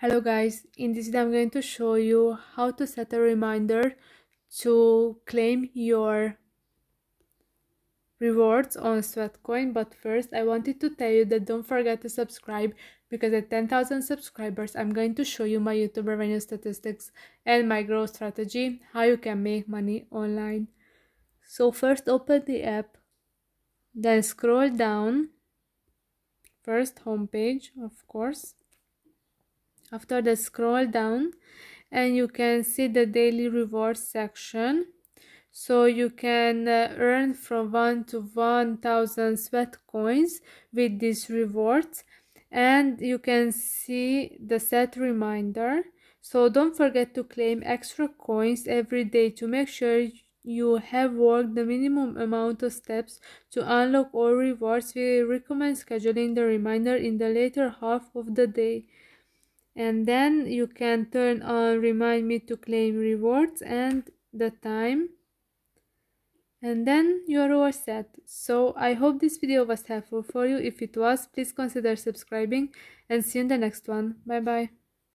Hello guys, in this video I'm going to show you how to set a reminder to claim your rewards on Sweatcoin. But first I wanted to tell you that don't forget to subscribe, because at 10,000 subscribers I'm going to show you my YouTube revenue statistics and my growth strategy, how you can make money online. So first open the app, then scroll down, first homepage of course. After that, scroll down and you can see the daily rewards section. So you can earn from 1 to 1,000 sweat coins with these rewards, and you can see the set reminder. So don't forget to claim extra coins every day to make sure you have worked the minimum amount of steps to unlock all rewards. We recommend scheduling the reminder in the later half of the day. And then you can turn on remind me to claim rewards and the time, and then you're all set. So I hope this video was helpful for you. If it was, please consider subscribing, and see you in the next one. Bye bye.